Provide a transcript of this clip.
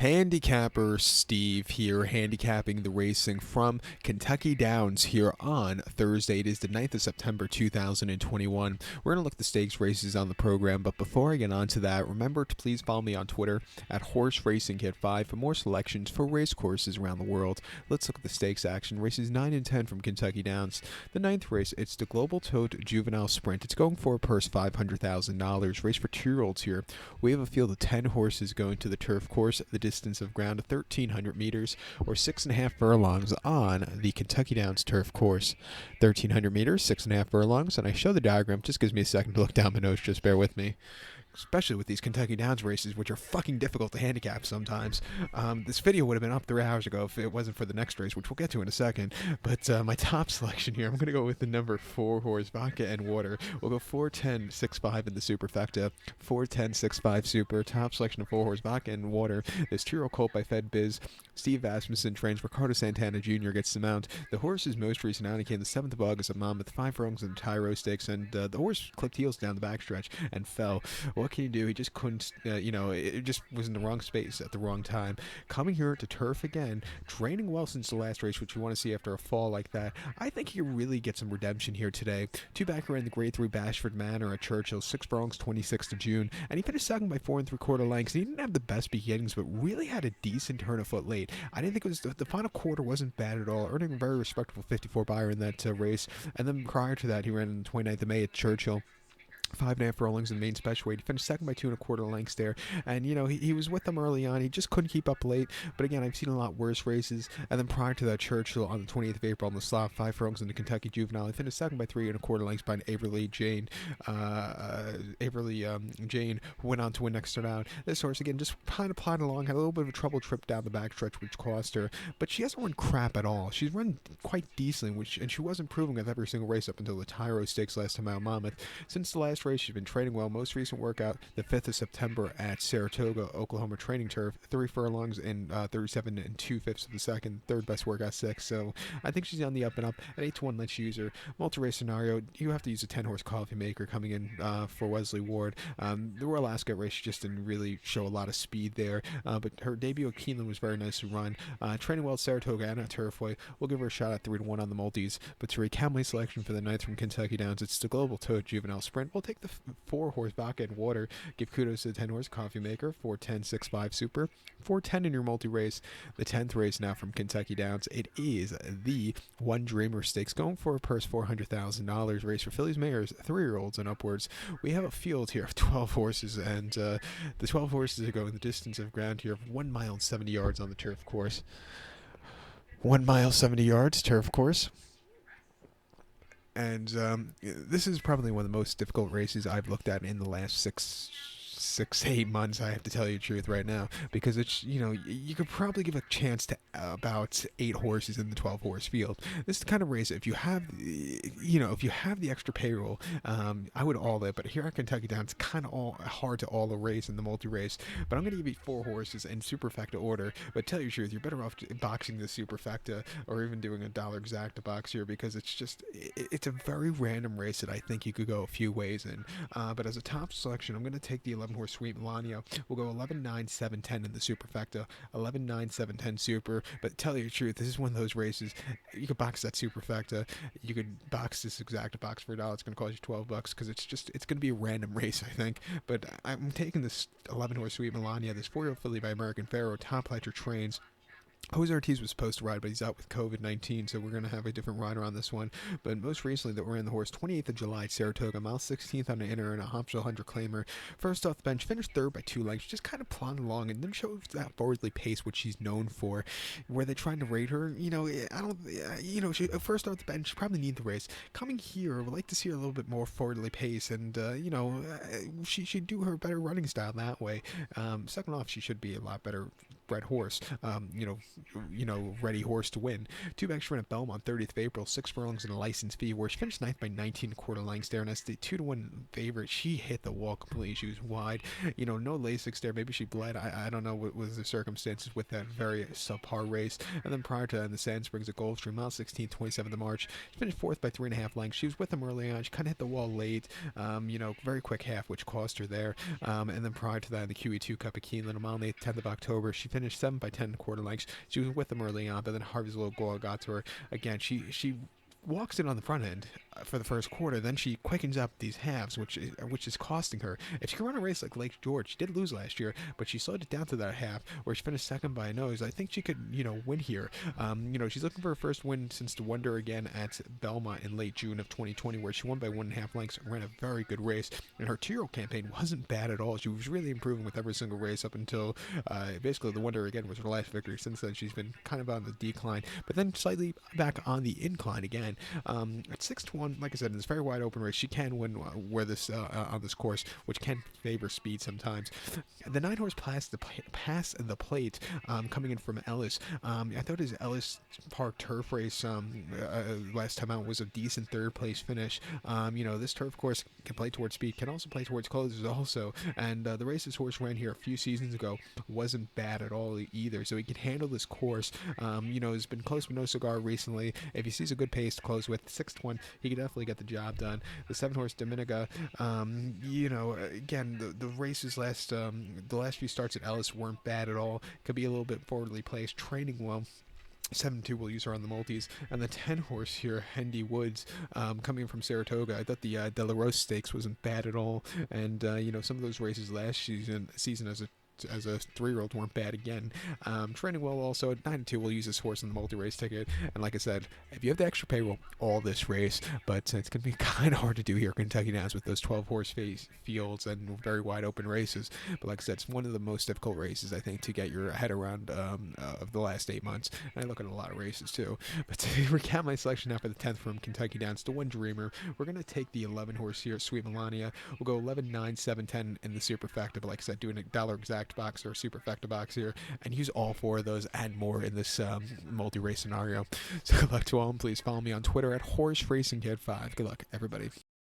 Handicapper Steve here, handicapping the racing from Kentucky Downs here on Thursday. It is the 9th of September 2021. We're going to look at the stakes races on the program, but before I get on to that, remember to please follow me on Twitter at Horse Racing Kit 5 for more selections for race courses around the world. Let's look at the stakes action. Races 9 and 10 from Kentucky Downs. The ninth race, it's the Global Tote Juvenile Sprint. It's going for a purse $500,000. Race for 2-year-olds here. We have a field of 10 horses going to the turf course. The distance of ground of 1,300 meters or 6.5 furlongs on the Kentucky Downs turf course. 1,300 meters, 6.5 furlongs, and I show the diagram. Just gives me a second to look down my notes. Just bear with me. Especially with these Kentucky Downs races, which are fucking difficult to handicap sometimes. This video would have been up 3 hours ago if it wasn't for the next race, which we'll get to in a second. But my top selection here, I'm going to go with the number 4 horse, Vodka and Water. We'll go 4-10-6-5 in the superfecta. 4-10-6-5 super. Top selection of 4 horse, Vodka and Water. This 2-year-old colt by Fed Biz. Steve Asmussen trains. Ricardo Santana Jr. gets the mount. The horse's most recent outing came the 7th of August at Monmouth. 5 furlongs in the Tyro Stakes, and the horse clipped heels down the backstretch and fell. What can you do? He just couldn't, it just was in the wrong space at the wrong time. Coming here to turf again, training well since the last race, which you want to see after a fall like that. I think he really get some redemption here today. 2 back around the grade 3 Bashford Manor at Churchill, 6 furlongs, 26th of June, and he finished second by 4 3/4 lengths. He didn't have the best beginnings, but really had a decent turn of foot late. I didn't think it was the final quarter wasn't bad at all, earning a very respectable 54 buyer in that race. And then prior to that, he ran on the 29th of May at Churchill. 5.5 furlongs in the main special weight. He finished second by 2 1/4 lengths there. And, he was with them early on. He just couldn't keep up late. But again, I've seen a lot worse races. And then prior to that, Churchill on the 28th of April on the slot, 5 furlongs in the Kentucky Juvenile. He finished second by 3 1/4 lengths by an Averly Jane. Jane, who went on to win next start out. This horse, again, just kind of plodded along, had a little bit of a trouble trip down the backstretch, which cost her. But she hasn't run crap at all. She's run quite decently, and she was improving with every single race up until the Tyro Stakes last time out of Monmouth. Since the last race, she's been training well. Most recent workout, the 5th of September at Saratoga, Oklahoma training turf. 3 furlongs in 37 2/5 of the second. Third best workout 6. So I think she's on the up and up. At 8-1, let's use her. Multi-race scenario, you have to use a 10-horse coffee maker coming in for Wesley Ward. The Royal Ascot race, she just didn't really show a lot of speed there. But her debut at Keeneland was very nice to run. Training well at Saratoga and at Turfway. We'll give her a shot at 3-1 on the multis. But to recap my selection for the ninth from Kentucky Downs, it's the Global Tote Juvenile Sprint. We'll take the 4 horse Vodka and Water. Give kudos to the 10 horse Coffee Maker. 4-10-6-5 super. 4-10 in your multi race. The 10th race now from Kentucky Downs. It is the One Dreamer Stakes, going for a purse $400,000. Race for fillies, mares, 3-year-olds and upwards. We have a field here of 12 horses, and the 12 horses are going the distance of ground here of 1 mile and 70 yards on the turf course. 1 mile 70 yards turf course. And this is probably one of the most difficult races I've looked at in the last 6-8 months, I have to tell you the truth right now, because it's, you could probably give a chance to about 8 horses in the 12 horse field. This is the kind of race, if you have the extra payroll, I would all it, but here at Kentucky Downs, it's kind of all hard to all a race in the multi-race, but I'm going to give you 4 horses in superfecta order. But tell you the truth, you're better off boxing the superfecta or even doing a dollar exacta box here, because it's a very random race that I think you could go a few ways in. But as a top selection, I'm going to take the 11 horse Sweet Melania. We'll go 11-9-7-10 in the superfecta. 11-9-7-10 super. But tell you the truth, this is one of those races. You could box that superfecta. You could box this exacta box for $1. It's going to cost you $12 because it's going to be a random race, I think. But I'm taking this 11 horse Sweet Melania, this 4-year-old filly by American Pharoah. Tom Pletcher trains. Jose Ortiz was supposed to ride, but he's out with COVID-19, so we're going to have a different rider on this one. But most recently, that we're in the horse, 28th of July, Saratoga, mile 16th on the inner, and a Hopsville 100 claimer. First off the bench, finished third by 2 lengths, just kind of plodding along, and then shows that forwardly pace, which she's known for. Where they're trying to rate her, first off the bench, she probably need the race. Coming here, I would like to see her a little bit more forwardly pace, and, she should do her better running style that way. Second off, she should be a lot better bred horse, ready horse to win. 2 back she ran at Belmont, 30th of April, 6 furlongs and a license fee, where she finished 9th by 19 1/4 lengths there, and that's the 2-1 favorite. She hit the wall completely. She was wide. No Lasix there. Maybe she bled. I don't know what was the circumstances with that very subpar race. And then prior to that, in the Sand Springs at Gulfstream, mile 16, 27th of March, she finished 4th by 3.5 lengths. She was with them early on. She kind of hit the wall late. Very quick half, which cost her there. And then prior to that, in the QE2 Cup at Keeneland, a mile and 8th, 10th of October, she finished finished 7 by 10 quarter lengths. She was with them early on, but then Harvey's little goal got to her. Again, she walks in on the front end for the first quarter. Then she quickens up these halves, which is costing her. If she can run a race like Lake George, she did lose last year, but she slowed it down to that half where she finished second by a nose. I think she could, win here. She's looking for her first win since the Wonder again at Belmont in late June of 2020, where she won by 1.5 lengths and ran a very good race. And her 2-year-old campaign wasn't bad at all. She was really improving with every single race up until basically the Wonder again was her last victory. Since then, she's been kind of on the decline, but then slightly back on the incline again. At 6-1, like I said, in this very wide open race, she can win where this on this course, which can favor speed sometimes. The 9-horse passed the plate coming in from Ellis. I thought his Ellis Park turf race last time out was a decent third place finish. This turf course can play towards speed, can also play towards closes also, and the race this horse ran here a few seasons ago wasn't bad at all either, so he can handle this course. He's been close with no cigar recently. If he sees a good pace to close with 6-1, he could definitely get the job done. The 7-horse Dominica, again, the races the last few starts at Ellis weren't bad at all. Could be a little bit forwardly placed, training well. 7-2 will use her on the multis, and the 10-horse here, Hendy Woods, coming in from Saratoga. I thought the De La Rose Stakes wasn't bad at all, and some of those races last season as a 3-year-old weren't bad again. Training well also. 9-2 will use this horse in the multi-race ticket, and like I said, if you have the extra payroll, all this race, but it's going to be kind of hard to do here at Kentucky Downs with those 12-horse fields and very wide open races. But like I said, it's one of the most difficult races, I think, to get your head around of the last 8 months, and I look at a lot of races too. But to recap my selection now for the 10th from Kentucky Downs, the One Dreamer, we're going to take the 11-horse here, Sweet Melania. We'll go 11, 9, 7, 10 in the superfecta, but like I said, doing a dollar exact box or superfecta box here, and use all 4 of those and more in this multi-race scenario. So good luck to all, and please follow me on Twitter at HorseRacingKid5. Good luck, everybody.